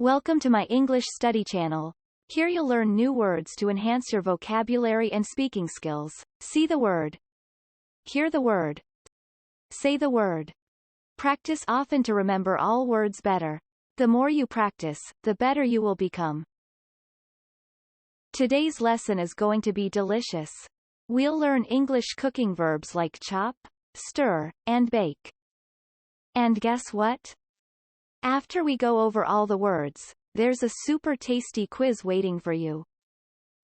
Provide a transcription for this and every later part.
Welcome to my English study channel. Here you'll learn new words to enhance your vocabulary and speaking skills. See the word. Hear the word. Say the word. Practice often to remember all words better. The more you practice, the better you will become. Today's lesson is going to be delicious. We'll learn English cooking verbs like chop, stir, and bake. And guess what? After we go over all the words, there's a super tasty quiz waiting for you.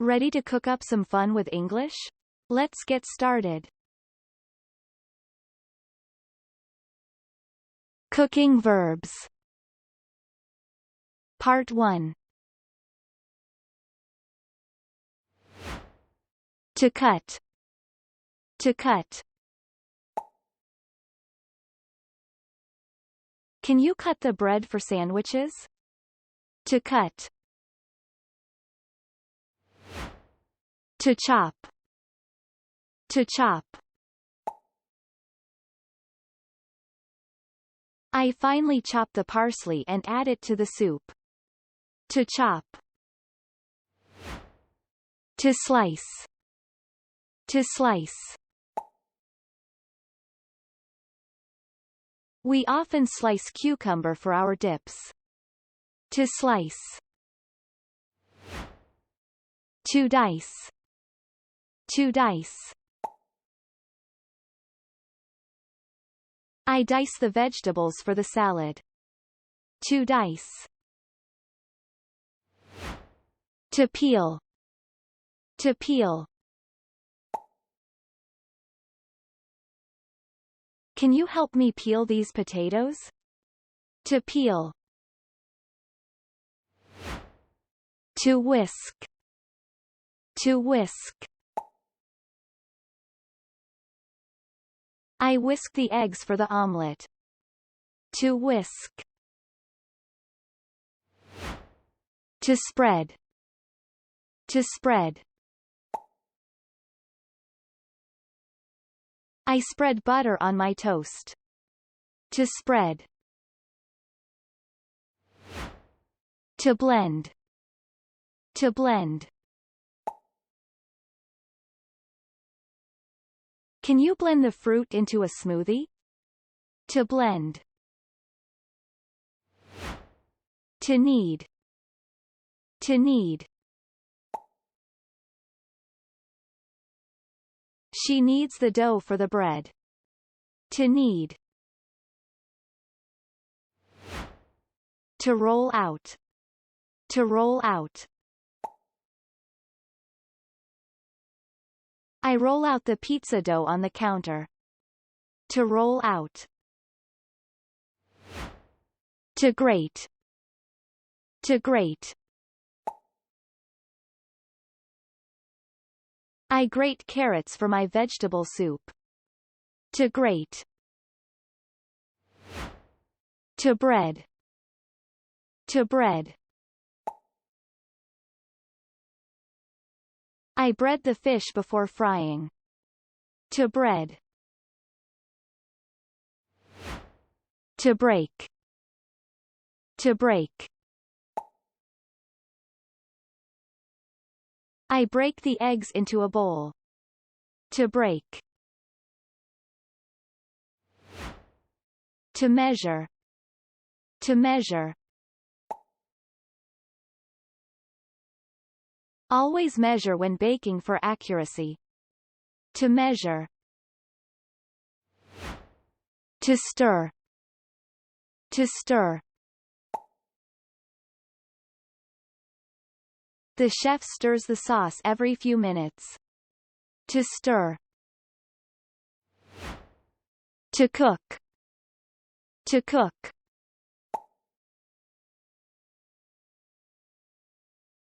Ready to cook up some fun with English? Let's get started. Cooking verbs. Part 1. To cut. To cut. Can you cut the bread for sandwiches? To cut. To chop. To chop. I finely chop the parsley and add it to the soup. To chop. To slice. To slice. We often slice cucumber for our dips. To slice. To dice. To dice. I dice the vegetables for the salad. To dice. To peel. To peel. Can you help me peel these potatoes? To peel. To whisk. To whisk. I whisk the eggs for the omelette. To whisk. To spread. To spread. I spread butter on my toast. To spread. To blend. To blend. Can you blend the fruit into a smoothie? To blend. To knead. To knead. She kneads the dough for the bread. To knead. To roll out. To roll out. I roll out the pizza dough on the counter. To roll out. To grate. To grate. I grate carrots for my vegetable soup. To grate. To bread. To bread. I bread the fish before frying. To bread. To break. To break. I break the eggs into a bowl. To break. To measure. To measure. Always measure when baking for accuracy. To measure. To stir. To stir. The chef stirs the sauce every few minutes. To stir. To cook. To cook.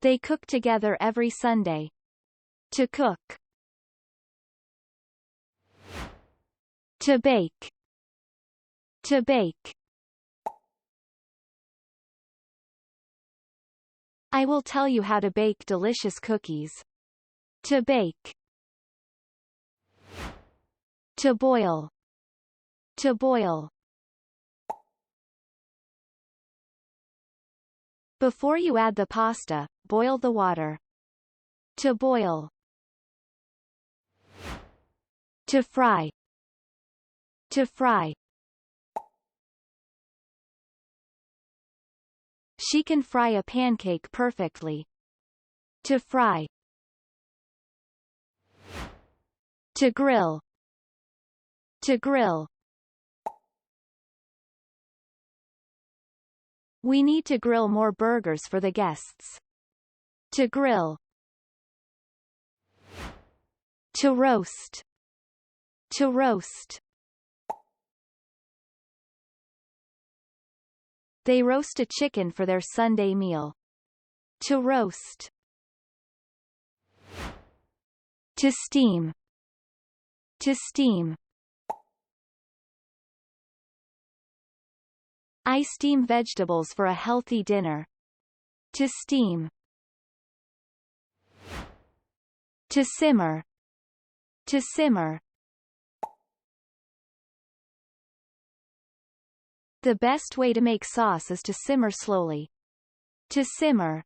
They cook together every Sunday. To cook. To bake. To bake. I will tell you how to bake delicious cookies. To bake. To boil. To boil. Before you add the pasta, boil the water. To boil. To fry. To fry. She can fry a pancake perfectly. To fry. To grill. To grill. We need to grill more burgers for the guests. To grill. To roast. To roast. They roast a chicken for their Sunday meal. To roast. To steam. To steam. I steam vegetables for a healthy dinner. To steam. To simmer. To simmer. The best way to make sauce is to simmer slowly. To simmer.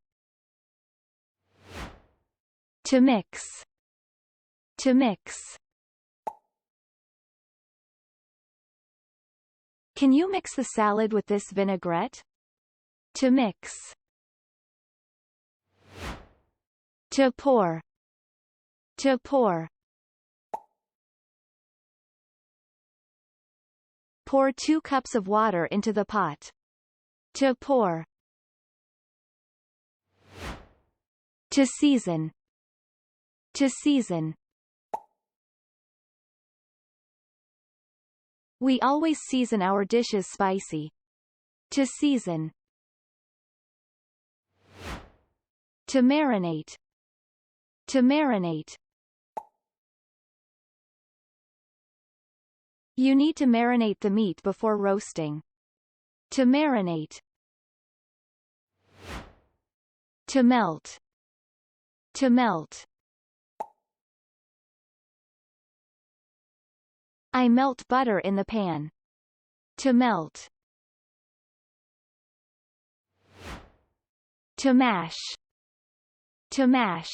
To mix. To mix. Can you mix the salad with this vinaigrette? To mix. To pour. To pour. Pour 2 cups of water into the pot. To pour. To season. To season. We always season our dishes spicy. To season. To marinate. To marinate. You need to marinate the meat before roasting. To marinate. To melt. To melt. I melt butter in the pan. To melt. To mash. To mash.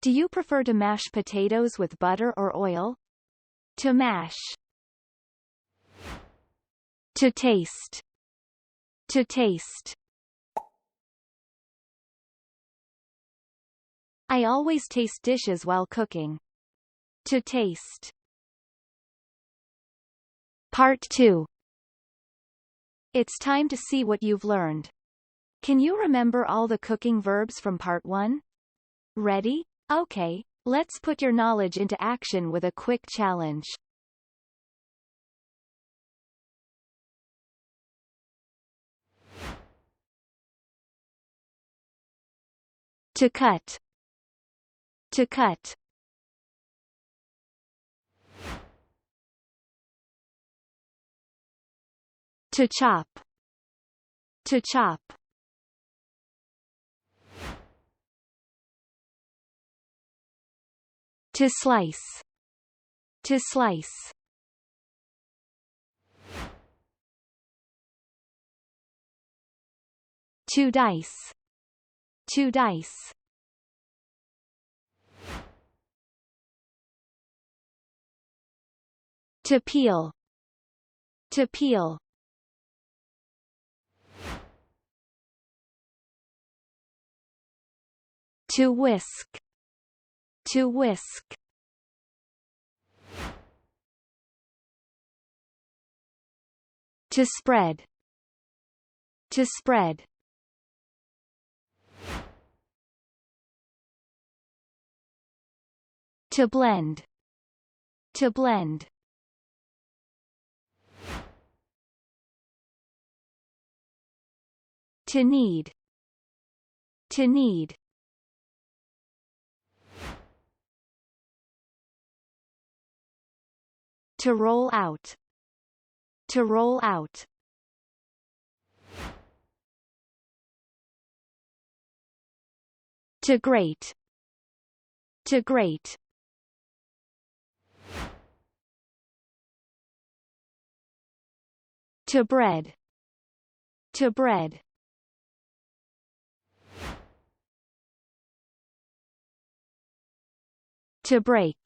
Do you prefer to mash potatoes with butter or oil? To mash. To taste. To taste. I always taste dishes while cooking. To taste. Part 2. It's time to see what you've learned. Can you remember all the cooking verbs from Part 1? Ready? Okay, let's put your knowledge into action with a quick challenge. To cut. To cut. To chop. To chop. To slice. To slice. To dice. To dice. To peel. To peel. To whisk. To whisk. To spread. To spread. To blend. To blend. To knead. To knead. To roll out. To roll out. To grate. To grate. To bread. To bread. To break.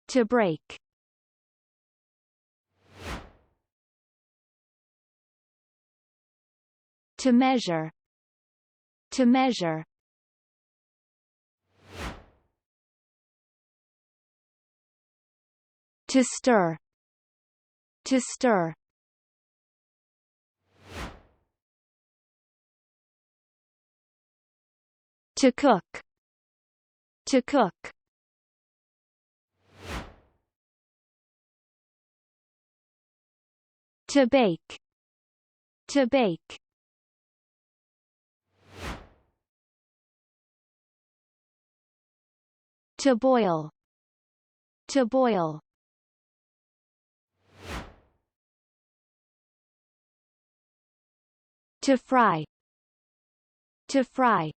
To break. To measure. To measure. To stir. To stir. To cook. To cook. To bake. To bake. To boil. To boil. To fry. To fry.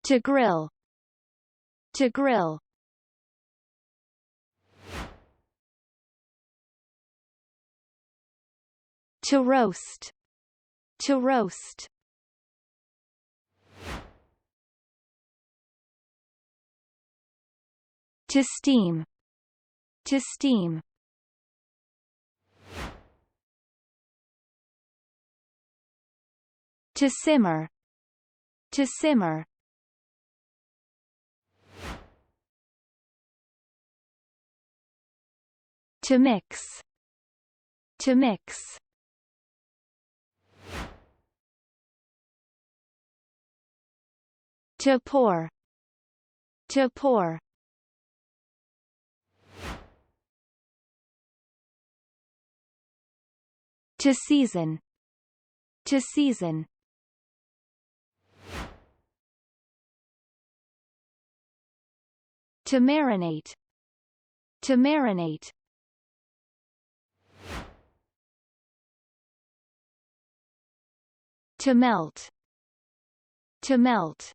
To grill. To grill. To roast. To roast. To steam. To steam. To simmer. To simmer. To mix. To mix. To pour. To pour. To season. To season. To marinate. To marinate. To melt. To melt.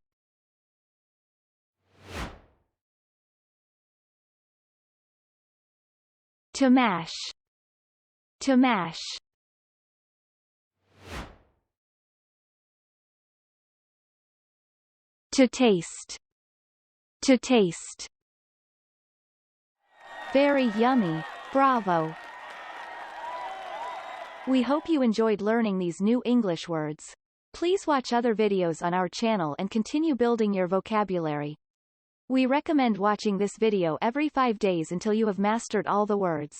To mash. To mash. To taste. To taste. Very yummy. Bravo. We hope you enjoyed learning these new English words. Please watch other videos on our channel and continue building your vocabulary. We recommend watching this video every 5 days until you have mastered all the words.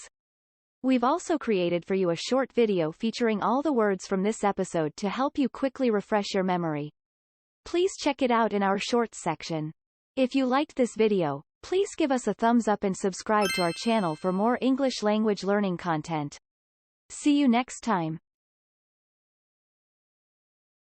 We've also created for you a short video featuring all the words from this episode to help you quickly refresh your memory. Please check it out in our shorts section. If you liked this video, please give us a thumbs up and subscribe to our channel for more English language learning content. See you next time.